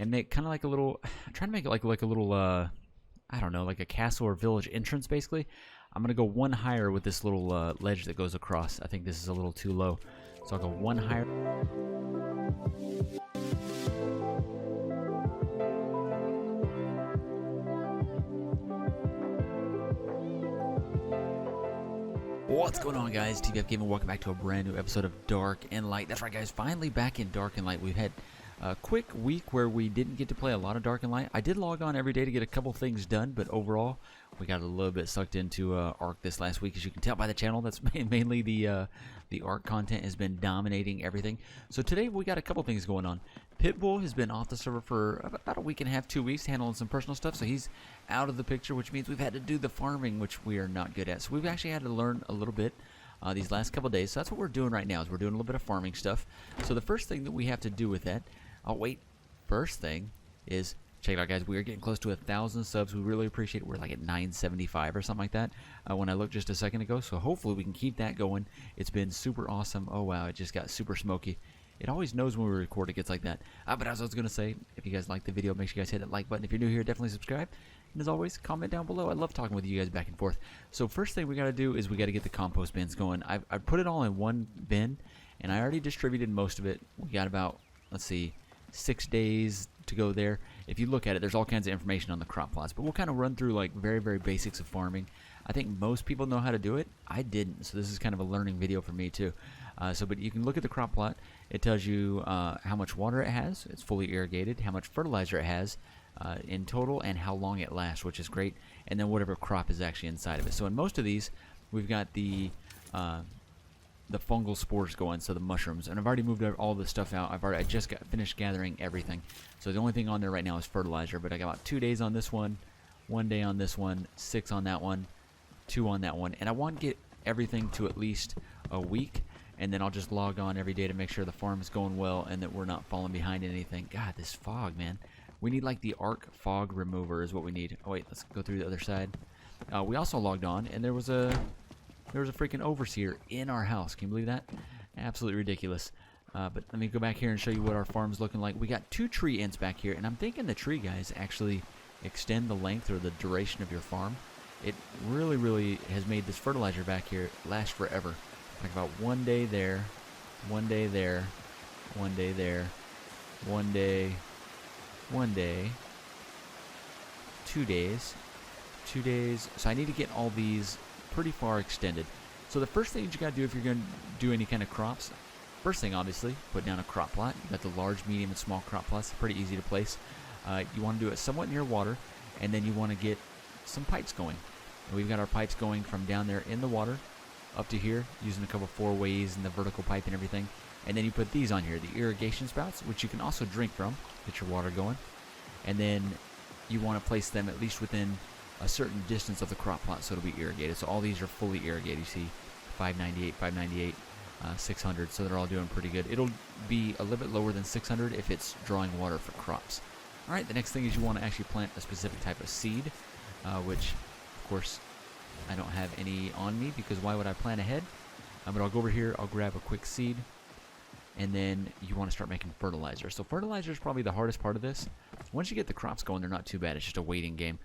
and make kind of like a little, trying to make it like a little, I don't know, like a castle or village entrance basically. I'm going to go one higher with this little ledge that goes across. I think this is a little too low. So I'll go one higher. What's going on, guys? TBF Gaming, welcome back to a brand new episode of Dark and Light. That's right, guys, finally back in Dark and Light. We've had a quick week where we didn't get to play a lot of Dark and Light. I did log on every day to get a couple things done, but overall, we got a little bit sucked into Arc this last week. As you can tell by the channel, that's mainly the Arc content has been dominating everything. So today we got a couple things going on. Pitbull has been off the server for about a week and a half, 2 weeks, handling some personal stuff, so he's out of the picture, which means we've had to do the farming, which we are not good at. So we've actually had to learn a little bit these last couple days. So that's what we're doing right now, is we're doing a little bit of farming stuff. So the first thing that we have to do with that, first thing is, check it out, guys, we are getting close to 1,000 subs. We really appreciate it. We're like at 975 or something like that when I looked just a second ago, so hopefully we can keep that going. It's been super awesome. Oh wow, it just got super smoky. It always knows when we record, it gets like that. But as I was going to say, if you guys like the video, make sure you guys hit that like button. If you're new here, definitely subscribe. And as always, comment down below. I love talking with you guys back and forth. So first thing we got to do is we got to get the compost bins going. I put it all in one bin, and I already distributed most of it. We got about, let's see, 6 days to go there. If you look at it, there's all kinds of information on the crop plots, but we'll kind of run through like very basics of farming. I think most people know how to do it. I didn't, so this is kind of a learning video for me too. But you can look at the crop plot. It tells you how much water it has. It's fully irrigated. How much fertilizer it has in total, and how long it lasts, which is great. And then whatever crop is actually inside of it. So in most of these, we've got the fungal spores going, so the mushrooms, and I've already moved all the stuff out. I just got finished gathering everything, so the only thing on there right now is fertilizer. But I got about 2 days on this one, 1 day on this one, 6 on that one, 2 on that one, and I want to get everything to at least a week, and then I'll just log on every day to make sure the farm is going well and that we're not falling behind in anything. God, this fog, man. We need like the Arc fog remover is what we need. Oh wait, let's go through the other side. We also logged on, and there was a freaking overseer in our house. Can you believe that? Absolutely ridiculous. But let me go back here and show you what our farm's looking like. We got 2 tree ends back here, and I'm thinking the tree guys actually extend the length or the duration of your farm. It really has made this fertilizer back here last forever. Like about 1 day there, 1 day there, 1 day there, 1 day, 1 day, 2 days, 2 days. So I need to get all these pretty far extended. So the first thing you got to do if you're going to do any kind of crops, first thing obviously, put down a crop plot. You got the large, medium, and small crop plots. Pretty easy to place. You want to do it somewhat near water, and then you want to get some pipes going. And we've got our pipes going from down there in the water up to here, using a couple 4-ways and the vertical pipe and everything. And then you put these on here, the irrigation spouts, which you can also drink from, get your water going. And then you want to place them at least within a certain distance of the crop plot so it'll be irrigated. So all these are fully irrigated. You see 598, 598, 600, so they're all doing pretty good. It'll be a little bit lower than 600 if it's drawing water for crops. Alright, the next thing is you want to actually plant a specific type of seed, which of course I don't have any on me, because why would I plant ahead? But I'll go over here, I'll grab a quick seed, and then you want to start making fertilizer. So fertilizer is probably the hardest part of this. Once you get the crops going, they're not too bad. It's just a waiting game.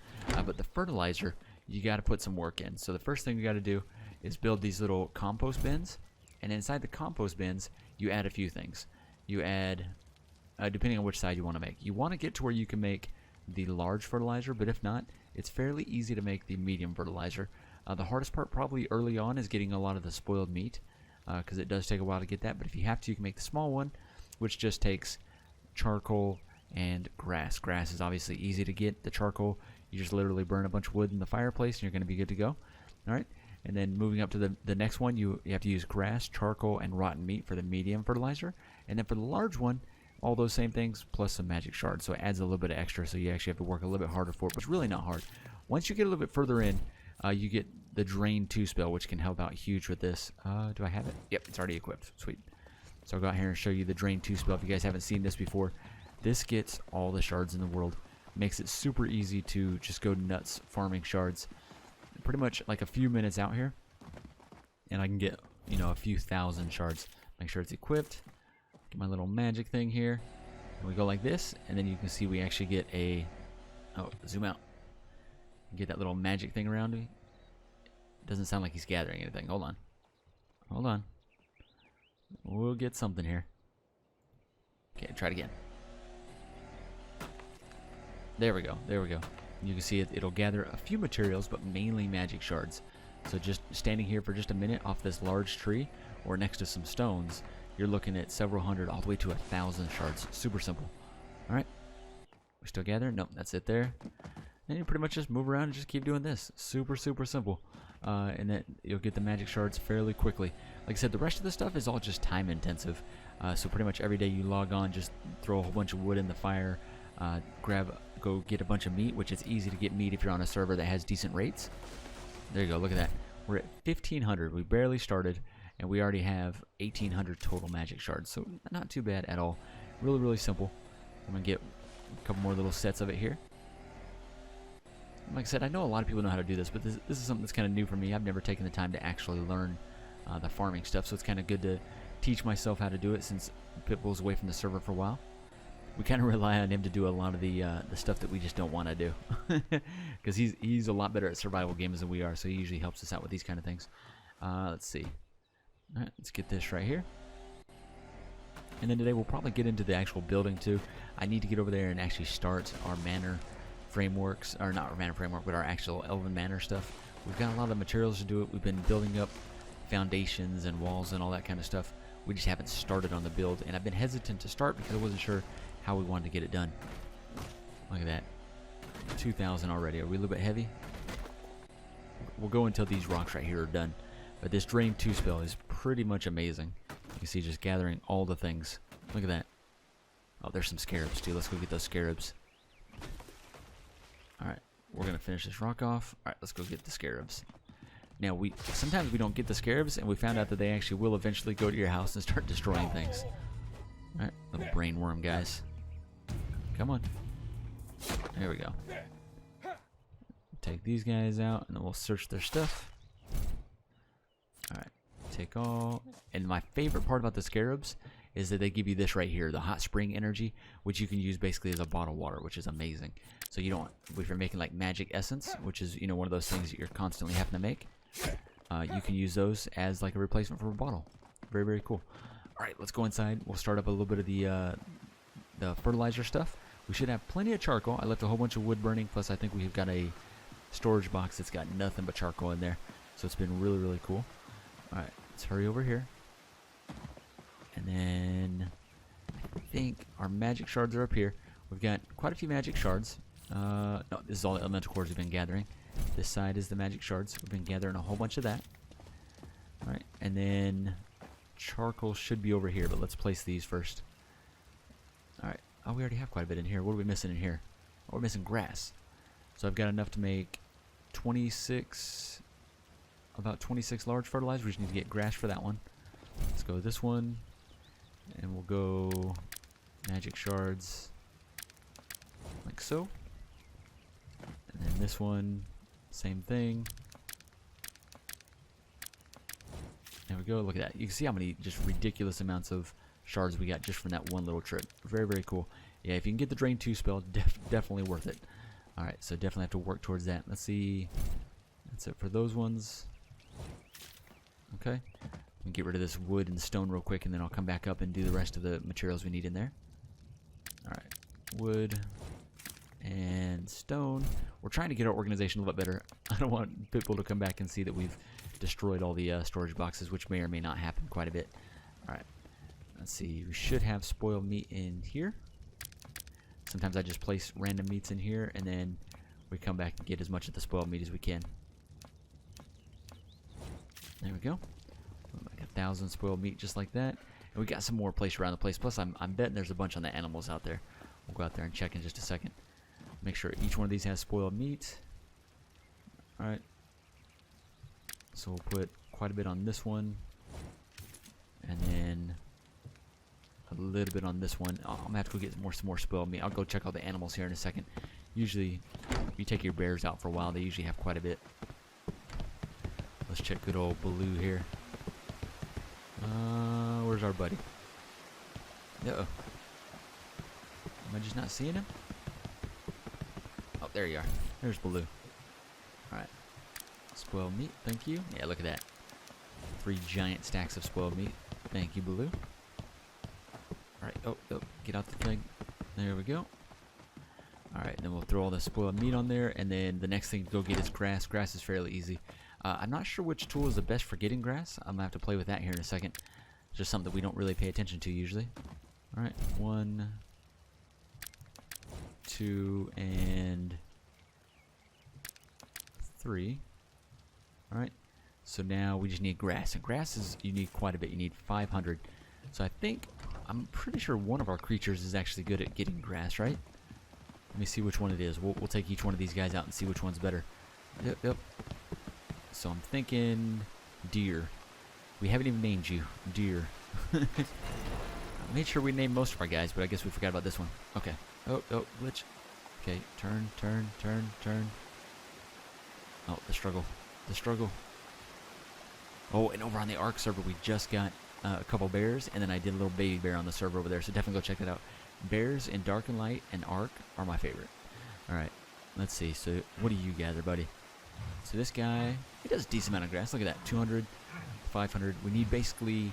But the fertilizer, you got to put some work in. So the first thing you got to do is build these little compost bins. And inside the compost bins, you add a few things. You add, depending on which side you want to make. You want to get to where you can make the large fertilizer, but if not, it's fairly easy to make the medium fertilizer. The hardest part probably early on is getting a lot of the spoiled meat, because it does take a while to get that. But if you have to, you can make the small one, which just takes charcoal and grass. Grass is obviously easy to get. The charcoal, you just literally burn a bunch of wood in the fireplace and you're going to be good to go. Alright, and then moving up to the next one, you have to use grass, charcoal, and rotten meat for the medium fertilizer. And then for the large one, all those same things plus some magic shards. So it adds a little bit of extra, so you actually have to work a little bit harder for it, but it's really not hard. Once you get a little bit further in, you get the Drain 2 spell, which can help out huge with this. Do I have it? Yep, it's already equipped. Sweet. So I'll go out here and show you the Drain 2 spell. If you guys haven't seen this before, this gets all the shards in the world. Makes it super easy to just go nuts farming shards. Pretty much like a few minutes out here, and I can get, you know, a few thousand shards. Make sure it's equipped. Get my little magic thing here. And we go like this, and then you can see we actually get a... Oh, zoom out. Get that little magic thing around me. Doesn't sound like he's gathering anything. Hold on. Hold on. We'll get something here. Okay, try it again. There we go. There we go. You can see it'll gather a few materials, but mainly magic shards. So just standing here for just a minute off this large tree or next to some stones, you're looking at several hundred all the way to 1,000 shards. Super simple. Alright. We still gathering? Nope, that's it there. And you pretty much just move around and just keep doing this. Super, super simple. And then you'll get the magic shards fairly quickly. Like I said, the rest of the stuff is all just time intensive. So pretty much every day you log on, just throw a whole bunch of wood in the fire, go get a bunch of meat, which is easy to get meat if you're on a server that has decent rates. There you go, look at that. We're at 1,500. We barely started, and we already have 1,800 total magic shards. So not too bad at all. Really, really simple. I'm going to get a couple more little sets of it here. Like I said, I know a lot of people know how to do this, but this is something that's kind of new for me. I've never taken the time to actually learn the farming stuff, so it's kind of good to teach myself how to do it since Pitbull's away from the server for a while. We kind of rely on him to do a lot of the stuff that we just don't want to do, because he's a lot better at survival games than we are, so he usually helps us out with these kind of things. Let's see. All right, let's get this right here. And then today we'll probably get into the actual building too. I need to get over there and actually start our manor frameworks, or not our manor framework, but our actual elven manor stuff. We've got a lot of materials to do it. We've been building up foundations and walls and all that kind of stuff. We just haven't started on the build, and I've been hesitant to start because I wasn't sure how we wanted to get it done. Look at that. 2,000 already. Are we a little bit heavy? We'll go until these rocks right here are done. But this Drain 2 spell is pretty much amazing. You can see just gathering all the things. Look at that. Oh, there's some scarabs too. Let's go get those scarabs. Alright, we're going to finish this rock off. Alright, let's go get the scarabs. Now, sometimes we don't get the scarabs, and we found out that they actually will eventually go to your house and start destroying things. Alright, little brain worm, guys. Come on. There we go. Take these guys out, and then we'll search their stuff. Alright, take all. And my favorite part about the scarabs is that they give you this right here, the hot spring energy, which you can use basically as a bottled water, which is amazing. So you don't, if you're making like magic essence, which is, you know, one of those things that you're constantly having to make, you can use those as like a replacement for a bottle. Very, very cool. All right, let's go inside. We'll start up a little bit of the fertilizer stuff. We should have plenty of charcoal. I left a whole bunch of wood burning, plus I think we've got a storage box that's got nothing but charcoal in there. So it's been really, really cool. All right, let's hurry over here. And then I think our magic shards are up here. We've got quite a few magic shards. No, this is all the elemental cores we've been gathering. This side is the magic shards. We've been gathering a whole bunch of that. Alright, and then charcoal should be over here, but let's place these first. Alright, oh, we already have quite a bit in here. What are we missing in here? Oh, we're missing grass. So I've got enough to make 26, about 26 large fertilizers. We just need to get grass for that one. Let's go with this one. And we'll go magic shards like so. And then this one, same thing. There we go. Look at that. You can see how many just ridiculous amounts of shards we got just from that one little trip. Very, very cool. Yeah, if you can get the Drain 2 spell, definitely worth it. Alright, so definitely have to work towards that. Let's see. That's it for those ones. Okay. And get rid of this wood and stone real quick, and then I'll come back up and do the rest of the materials we need in there. Alright, wood and stone. We're trying to get our organization a little bit better. I don't want people to come back and see that we've destroyed all the storage boxes, which may or may not happen quite a bit. Alright, let's see. We should have spoiled meat in here. Sometimes I just place random meats in here, and then we come back and get as much of the spoiled meat as we can. There we go. Like 1,000 spoiled meat just like that. And we got some more placed around the place. Plus, I'm betting there's a bunch on the animals out there. We'll go out there and check in just a second. Make sure each one of these has spoiled meat. Alright. So we'll put quite a bit on this one. And then a little bit on this one. Oh, I'm going to have to go get some more spoiled meat. I'll go check all the animals here in a second. Usually, if you take your bears out for a while, they usually have quite a bit. Let's check good old Baloo here. Where's our buddy? Uh-oh. Am I just not seeing him? Oh, there you are. There's Baloo. Alright. Spoiled meat, thank you. Yeah, look at that. 3 giant stacks of spoiled meat. Thank you, Baloo. Alright, oh, get out the thing. There we go. Alright, then we'll throw all the spoiled meat on there, and then the next thing to go get is grass. Grass is fairly easy. I'm not sure which tool is the best for getting grass. I'm going to have to play with that here in a second. It's just something that we don't really pay attention to usually. Alright, 1, 2, and 3. Alright, so now we just need grass. And grass is, you need quite a bit. You need 500. So I'm pretty sure one of our creatures is actually good at getting grass, right? Let me see which one it is. We'll take each one of these guys out and see which one's better. Yep. So I'm thinking deer. We haven't even named you. Deer. I made sure we named most of our guys, but I guess we forgot about this one. Okay. Oh, glitch. Okay, turn. Oh, the struggle. Oh, and over on the Ark server, we just got a couple bears, and then I did a little baby bear on the server over there, so definitely go check that out. Bears in Dark and Light and Ark are my favorite. Alright, let's see. So, what do you gather, buddy? So this guy, he does a decent amount of grass. Look at that, 200, 500. We need basically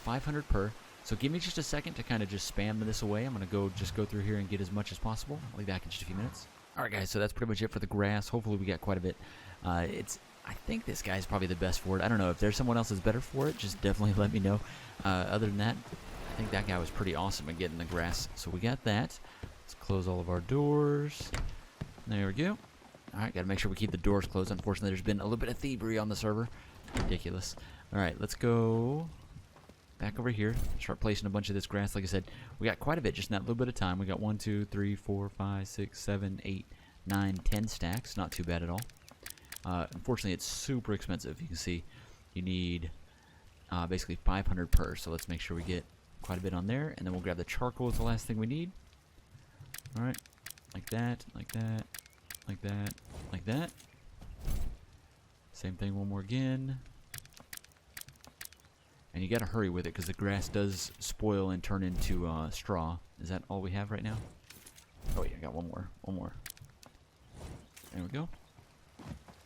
500 per. So give me just a second to kind of just spam this away. I'm going to go through here and get as much as possible. I'll be back in just a few minutes. Alright guys, so that's pretty much it for the grass. Hopefully we got quite a bit. I think this guy's probably the best for it. I don't know. If there's someone else that's better for it, just definitely let me know. Other than that, I think that guy was pretty awesome at getting the grass. So we got that. Let's close all of our doors. There we go. Alright, gotta make sure we keep the doors closed. Unfortunately, there's been a little bit of thievery on the server. Ridiculous. Alright, let's go back over here. Start placing a bunch of this grass. Like I said, we got quite a bit just in that little bit of time. We got 1, 2, 3, 4, 5, 6, 7, 8, 9, 10 stacks. Not too bad at all. Unfortunately, it's super expensive. You can see you need basically 500 per. So let's make sure we get quite a bit on there. And then we'll grab the charcoal as the last thing we need. Alright, like that, like that. Like that, like that. Same thing one more again. And you gotta hurry with it because the grass does spoil and turn into straw. Is that all we have right now? Oh yeah, I got one more. There we go.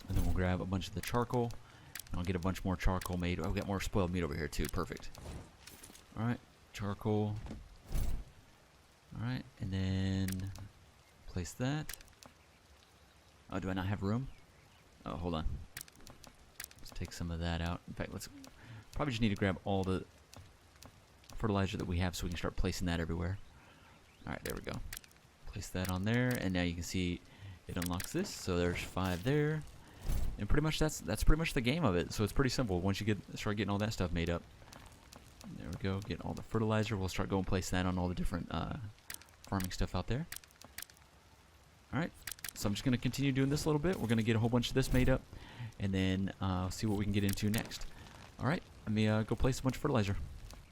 And then we'll grab a bunch of the charcoal. And I'll get a bunch more charcoal made. Oh, we got more spoiled meat over here too. Perfect. Alright, charcoal. Alright, and then place that. Oh, do I not have room? Oh, hold on. Let's take some of that out. In fact, let's probably just need to grab all the fertilizer that we have so we can start placing that everywhere. Alright, there we go. Place that on there, and now you can see it unlocks this. So there's 5 there. And pretty much that's pretty much the game of it. So it's pretty simple once you start getting all that stuff made up. There we go, getting all the fertilizer. We'll start going place that on all the different farming stuff out there. Alright. So I'm just going to continue doing this a little bit. We're going to get a whole bunch of this made up, and then see what we can get into next. Alright, let me go place a bunch of fertilizer.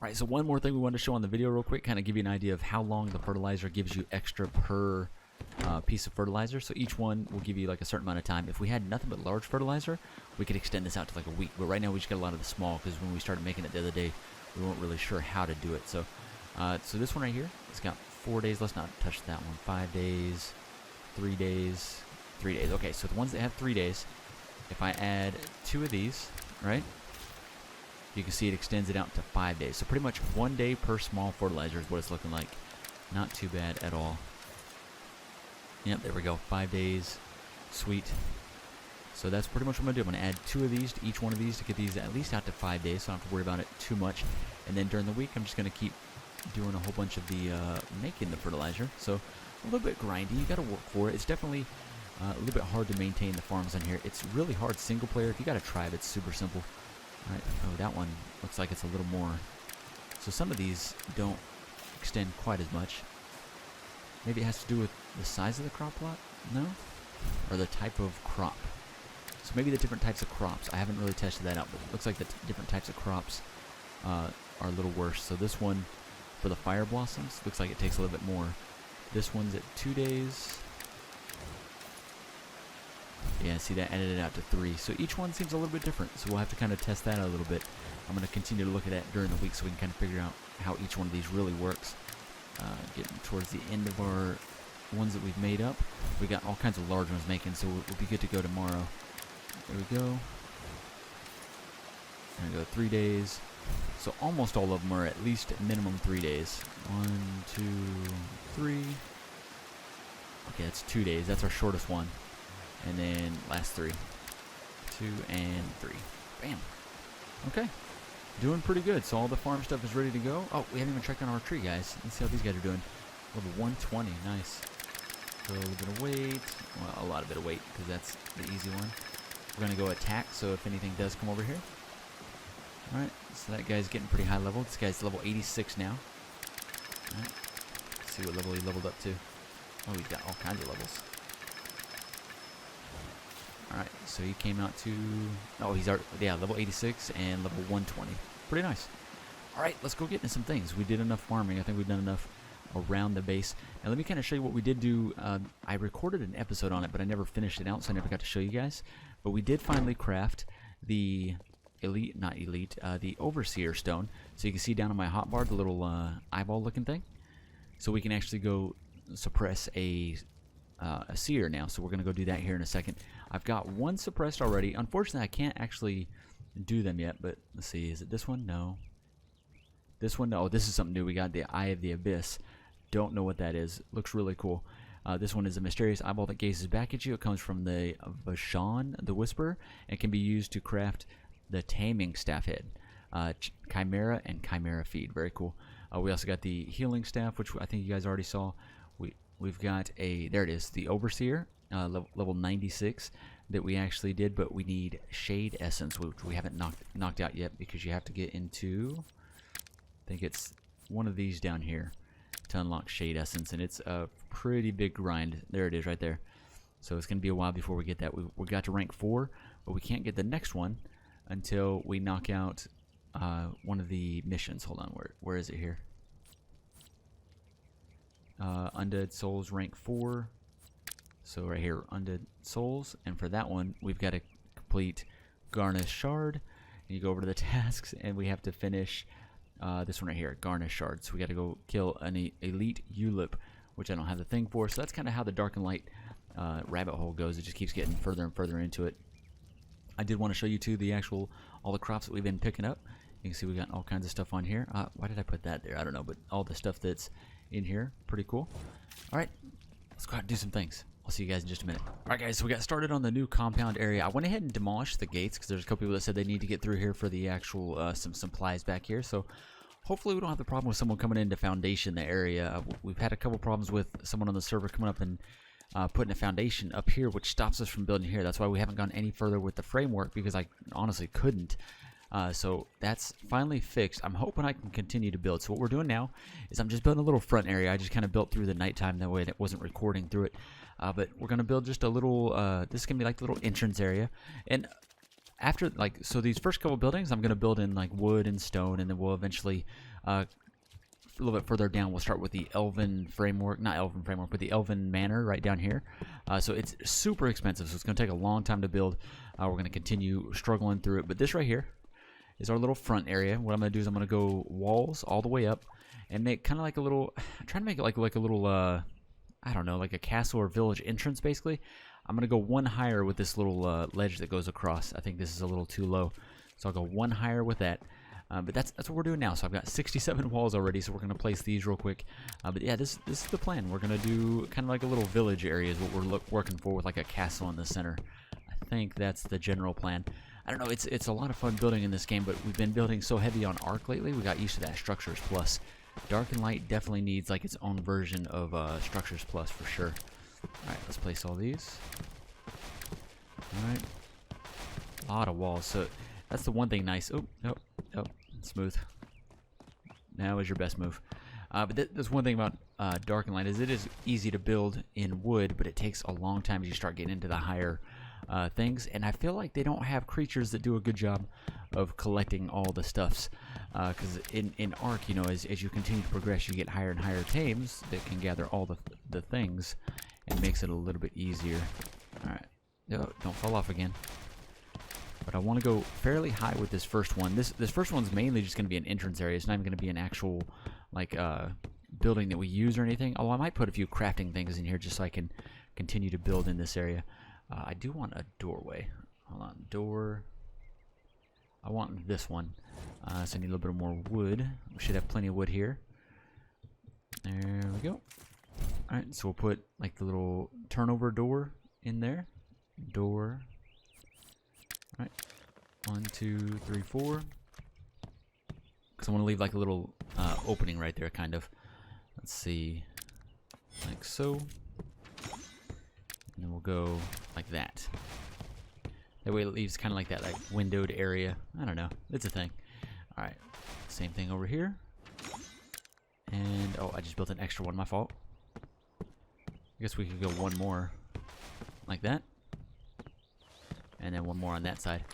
Alright, so one more thing we wanted to show on the video real quick, kind of give you an idea of how long the fertilizer gives you extra per piece of fertilizer. So each one will give you like a certain amount of time. If we had nothing but large fertilizer, we could extend this out to like a week. But right now we just got a lot of the small, because when we started making it the other day, we weren't really sure how to do it. So, so this one right here, it's got 4 days. Let's not touch that one. 5 days. 3 days, 3 days. Okay, so the ones that have 3 days, if I add 2 of these, right, you can see it extends it out to 5 days. So pretty much 1 day per small fertilizer is what it's looking like. Not too bad at all. Yep, there we go. 5 days. Sweet. So that's pretty much what I'm going to do. I'm going to add 2 of these to each one of these to get these at least out to 5 days, so I don't have to worry about it too much. And then during the week, I'm just going to keep doing a whole bunch of the making the fertilizer. So a little bit grindy. You got to work for it. It's definitely a little bit hard to maintain the farms on here. It's really hard single player. If you got a tribe, it's super simple. All right. Oh, that one looks like it's a little more. So some of these don't extend quite as much. Maybe it has to do with the size of the crop plot? No? Or the type of crop. So maybe the different types of crops. I haven't really tested that out, but it looks like the different types of crops are a little worse. So this one, for the fire blossoms, looks like it takes a little bit more. This one's at 2 days. Yeah, see, that added it out to 3. So each one seems a little bit different. So we'll have to kind of test that out a little bit. I'm going to continue to look at that during the week so we can kind of figure out how each one of these really works. getting towards the end of our ones that we've made up. We got all kinds of large ones making, so we'll be good to go tomorrow. There we go. There we go, 3 days. So almost all of them are at least minimum 3 days. 1, 2, 3. Okay, that's 2 days. That's our shortest one. And then last 3. 2 and 3. Bam. Okay. Doing pretty good. So all the farm stuff is ready to go. Oh, we haven't even checked on our tree, guys. Let's see how these guys are doing. Level 120. Nice. So a little bit of weight. Well, a lot of bit of weight because that's the easy one. We're going to go attack, so if anything does come over here. Alright, so that guy's getting pretty high level. This guy's level 86 now. Alright, let's see what level he leveled up to. Oh, he's got all kinds of levels. Alright, so he came out to... Oh, he's level 86 and level 120. Pretty nice. Alright, let's go get into some things. We did enough farming. I think we've done enough around the base. And let me kind of show you what we did do. I recorded an episode on it, but I never finished it out, so I never got to show you guys. But we did finally craft the... the overseer stone. So you can see down on my hotbar the little eyeball looking thing. So we can actually go suppress a seer now. So we're going to go do that here in a second. I've got one suppressed already. Unfortunately, I can't actually do them yet, but let's see. Is it this one? No. This one? No. Oh, this is something new. We got the Eye of the Abyss. Don't know what that is. Looks really cool. This one is a mysterious eyeball that gazes back at you. It comes from the Vashon, the Whisperer, and can be used to craft the Taming Staff Head, Chimera, and Chimera Feed. Very cool. We also got the Healing Staff, which I think you guys already saw. We've got there it is, the Overseer, level 96 that we actually did, but we need Shade Essence, which we haven't knocked out yet because you have to get into, I think it's one of these down here to unlock Shade Essence, and it's a pretty big grind. There it is right there. So it's going to be a while before we get that. We got to rank 4, but we can't get the next one until we knock out one of the missions. Hold on, where is it here? Undead Souls rank 4. So right here, Undead Souls, and for that one we've got to complete Garnish Shard. And you go over to the tasks, and we have to finish this one right here, Garnish Shard. So we got to go kill an elite Ulip, which I don't have the thing for. So that's kind of how the Dark and Light rabbit hole goes. It just keeps getting further and further into it. I did want to show you too all the crops that we've been picking up. You can see we got all kinds of stuff on here. Why did I put that there? I don't know, but all the stuff that's in here, pretty cool. All right, let's go out and do some things. I'll see you guys in just a minute. All right, guys, so we got started on the new compound area. I went ahead and demolished the gates because there's a couple people that said they need to get through here for the actual some supplies back here. So hopefully we don't have the problem with someone coming into foundation the area. We've had a couple problems with someone on the server coming up and putting a foundation up here, which stops us from building here. That's why we haven't gone any further with the framework, because I honestly couldn't. So that's finally fixed. I'm hoping I can continue to build. So what we're doing now is I'm just building a little front area. I just kind of built through the nighttime that way, that wasn't recording through it. But we're going to build just a little, this is going to be like the little entrance area. And after, so these first couple buildings, I'm going to build in like wood and stone, and then we'll eventually, a little bit further down, we'll start with the Elven framework, not Elven framework, but the Elven Manor right down here. So it's super expensive, so it's going to take a long time to build. We're going to continue struggling through it. But this right here is our little front area. What I'm going to do is I'm going to go walls all the way up and make kind of like a little, I'm trying to make it like a little, I don't know, like a castle or village entrance basically. I'm going to go one higher with this little ledge that goes across. I think this is a little too low, so I'll go one higher with that. But that's what we're doing now. So I've got 67 walls already, so we're going to place these real quick. But yeah, this is the plan. We're going to do kind of like a little village area is what we're working for, with like a castle in the center. I think that's the general plan. I don't know, it's a lot of fun building in this game, but we've been building so heavy on Arc lately, we got used to that Structures Plus. Dark and Light definitely needs like its own version of Structures Plus for sure. Alright, let's place all these. Alright. A lot of walls, so that's the one thing nice. Oh, smooth. Now is your best move. But there's one thing about Dark and Light, is it is easy to build in wood, but it takes a long time as you start getting into the higher things, and I feel like they don't have creatures that do a good job of collecting all the stuffs, because in Arc, you know, as you continue to progress, you get higher and higher tames that can gather all the things, and makes it a little bit easier. Alright, don't fall off again. But I want to go fairly high with this first one. This first one's mainly just going to be an entrance area. It's not even going to be an actual like building that we use or anything. Although I might put a few crafting things in here just so I can continue to build in this area. I do want a doorway. Hold on, door. I want this one. So I need a little bit more wood. We should have plenty of wood here. There we go. Alright, so we'll put like the little turnover door in there. Door. Alright. 1, 2, 3, 4. Because I want to leave like a little opening right there, kind of. Let's see. Like so. And then we'll go like that. That way it leaves kind of like that like windowed area. I don't know. It's a thing. Alright. Same thing over here. And, oh, I just built an extra one. My fault. I guess we could go one more like that. And then one more on that side.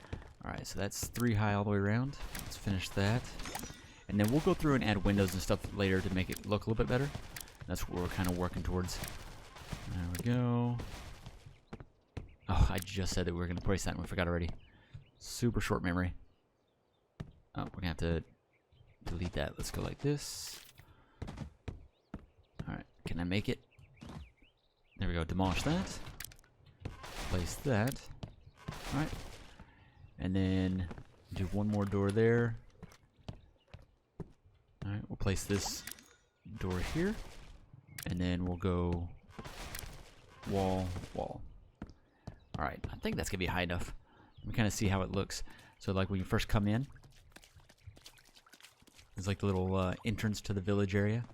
Alright, so that's 3 high all the way around. Let's finish that. And then we'll go through and add windows and stuff later to make it look a little bit better. That's what we're kind of working towards. There we go. Oh, I just said that we were going to place that and we forgot already. Super short memory. Oh, we're going to have to delete that. Let's go like this. Alright, can I make it? There we go, demolish that. Place that. Alright. And then do one more door there. Alright, we'll place this door here. And then we'll go wall, wall. Alright, I think that's going to be high enough. Let me kind of see how it looks. So like when you first come in, there's like the little entrance to the village area.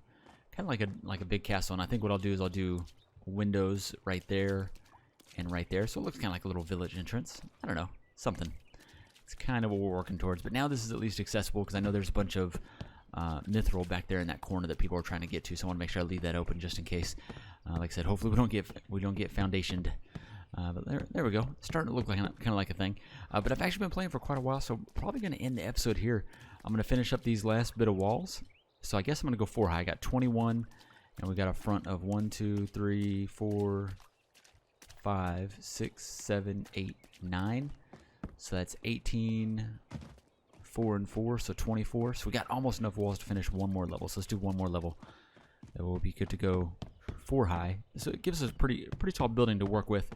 Kind of like a big castle. And I think what I'll do is I'll do windows right there and right there. So it looks kind of like a little village entrance. I don't know. Something. It's kind of what we're working towards. But now this is at least accessible because I know there's a bunch of mithril back there in that corner that people are trying to get to. So I want to make sure I leave that open just in case. Like I said, hopefully we don't get foundationed. But there we go. It's starting to look like kind of like a thing. But I've actually been playing for quite a while, so I'm probably going to end the episode here. I'm going to finish up these last bit of walls. So I guess I'm going to go 4 high. I got 21, and we got a front of 1, 2, 3, 4, 5, 6, 7, 8, 9. So that's 18, 4 and 4, so 24. So we got almost enough walls to finish one more level. So let's do one more level. That will be good to go 4 high. So it gives us a pretty tall building to work with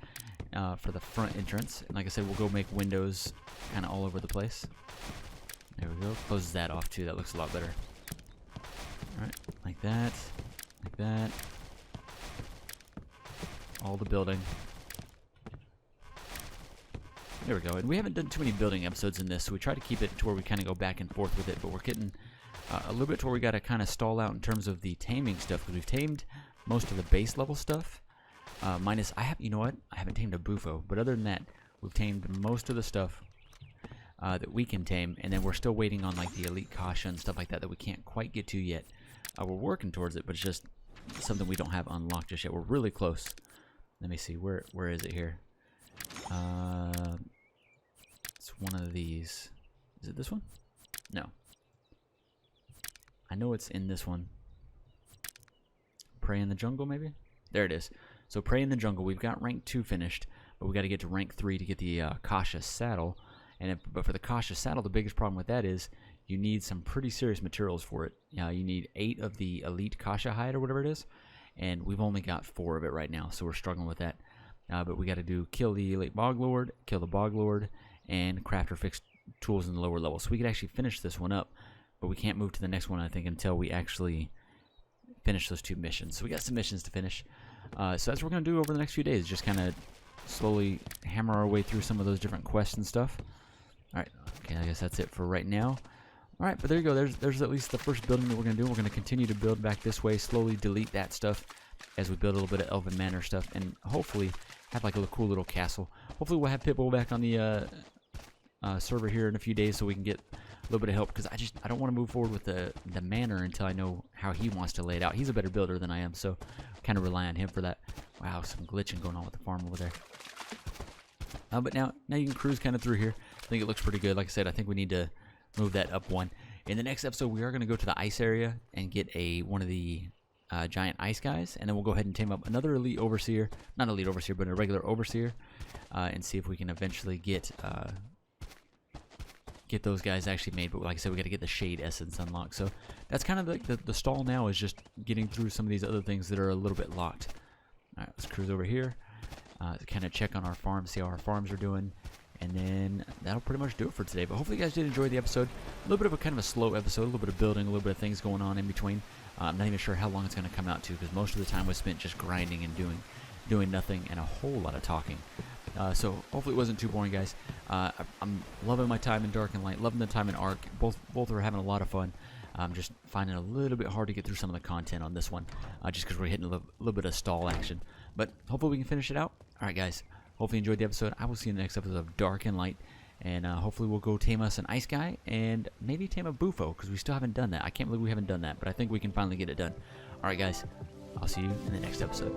for the front entrance. And like I said, we'll go make windows kind of all over the place. There we go. Closes that off too. That looks a lot better. Alright, like that. Like that. All the building. There we go. And we haven't done too many building episodes in this, so we try to keep it to where we kind of go back and forth with it. But we're getting a little bit to where we got to kind of stall out in terms of the taming stuff, because we've tamed most of the base level stuff. Minus, you know what? I haven't tamed a bufo, but other than that, we've tamed most of the stuff that we can tame, and then we're still waiting on like the elite kasha and stuff like that we can't quite get to yet. We're working towards it, but it's just something we don't have unlocked just yet. We're really close. Let me see, where is it here? It's one of these. Is it this one? No. I know it's in this one. Prey in the Jungle, maybe? There it is. So Prey in the Jungle, we've got rank 2 finished, but we got to get to rank 3 to get the Kasha saddle. But for the Kasha saddle, the biggest problem with that is you need some pretty serious materials for it. You need 8 of the elite Kasha hide or whatever it is, and we've only got 4 of it right now, so we're struggling with that. But we got to kill the elite Bog Lord, kill the Bog Lord, and craft or fix tools in the lower level. So we could actually finish this one up, but we can't move to the next one, I think, until we actually finish those 2 missions. So we got some missions to finish. So that's what we're going to do over the next few days, just kind of slowly hammer our way through some of those different quests and stuff. Alright, okay, I guess that's it for right now. Alright, but there you go. There's at least the first building that we're going to do. We're going to continue to build back this way, slowly delete that stuff as we build a little bit of Elven Manor stuff, and hopefully have like a cool little castle. Hopefully we'll have Pitbull back on the server here in a few days so we can get a little bit of help, because I don't want to move forward with the manor until I know how he wants to lay it out. He's a better builder than I am, so kind of rely on him for that. Wow, some glitching going on with the farm over there. But now you can cruise kind of through here. I think it looks pretty good. Like I said, I think we need to move that up 1. In the next episode, we are going to go to the ice area and get one of the giant ice guys, and then we'll go ahead and tame up another elite overseer, not elite overseer, but a regular overseer, and see if we can eventually get get those guys actually made. But like I said, we got to get the shade essence unlocked. So that's kind of like the stall now, is just getting through some of these other things that are a little bit locked. All right, let's cruise over here. Kind of check on our farm, see how our farms are doing. And then that'll pretty much do it for today. But hopefully you guys did enjoy the episode. A little bit of a kind of a slow episode, a little bit of building, a little bit of things going on in between. I'm not even sure how long it's going to come out to, because most of the time was spent just grinding and doing nothing and a whole lot of talking. So hopefully it wasn't too boring, guys. I'm loving my time in Dark and Light, loving the time in Arc. Both are having a lot of fun. I'm just finding it a little bit hard to get through some of the content on this one, just because we're hitting a little bit of stall action. But hopefully we can finish it out. All right, guys. Hopefully you enjoyed the episode. I will see you in the next episode of Dark and Light. And hopefully we'll go tame us an ice guy and maybe tame a bufo, because we still haven't done that. I can't believe we haven't done that, but I think we can finally get it done. All right, guys. I'll see you in the next episode.